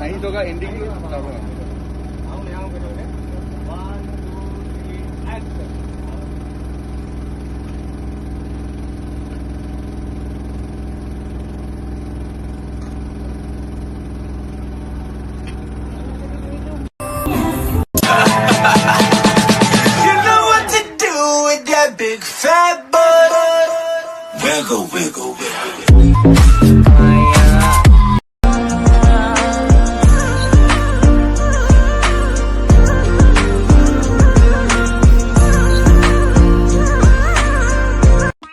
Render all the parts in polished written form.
Ahí toca ending lu. Big fat butt. Wiggle, wiggle, wiggle.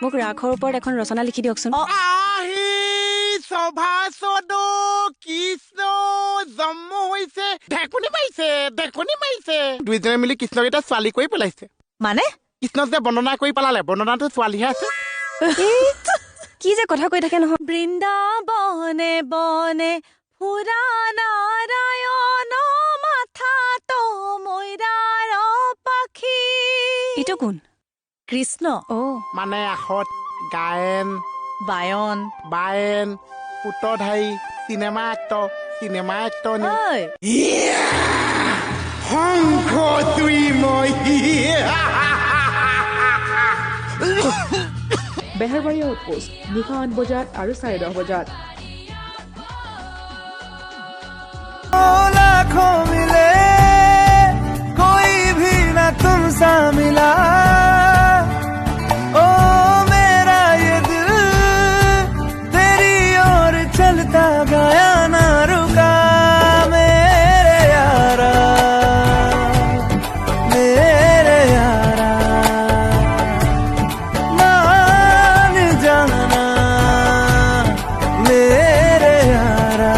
মোক ৰাখৰ ওপৰত এখন ৰচনা লিখি দিয়কচোন। আহি সভাসদ কৃষ্ণ জন্ম হৈছে ঢেকুনি মাৰিছে দুইজনে মিলি কৃষ্ণক এটা ছোৱালী কৰি পেলাইছে। মানে কৃষ্ণক যে বৰ্ণনা কৰি পেলালে, বৰ্ণনাটো ছোৱালীহে আছে। কি যে কথা কৈ থাকে নহয়। বৃন্দাবনে বনে ফুৰা নাৰায়ণ মাথা তো মৈৰাৰ পাখি। এইটো কোন? কৃষ্ণ। মানে আখত গায়ন বায়ন পুতধাৰী চিনেমা এক্টৰ শংখ তুই বেহাৰবাৰী আউটপোষ্ট নিশা 8 বজাত আৰু 10:30 বজাত। लाखों मिले कोई भी ना तुमसा मिला ओ मेरा ये दिल तेरी ओर चलता गया ना रुका मेरे यारा मान जाना मेरे यारा।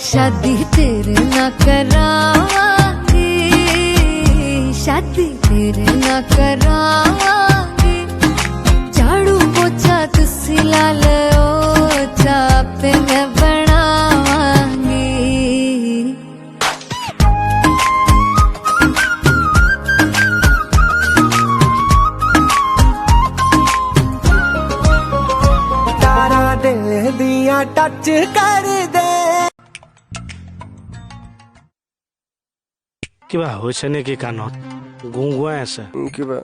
शादी तेरे ना करावांगी, शादी तेरे ना करावांगी, झाड़ू पोछा तुसी ला लो चापे मैं बनावांगी। तारा दे दिया टच कर दे। কিবা হৈছে নেকি কাণত? গুংগুৱাই আছে কিবা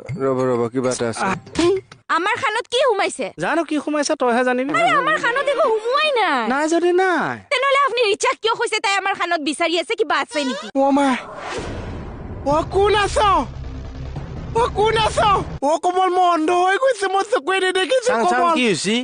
ৰবা কিবা এটা আছে। আমাৰ খানত কি সোমাইছে? জানো কি সোমাইছে, তইহে জানিবি। আমাৰ খানত একো সোমোৱাই নাই যদি নাই, তেনেহলে আপুনি ৰিচাৰ্জ কিয় হৈছে? তাই আমাৰ খানত বিচাৰি আছে, কিবা আছে নেকি? ও মা ও কোন আছ ও কোমল মই অন্ধ হৈ গৈছে, মই চকুৱে নেদেখিছো কোমল। কি হৈছে?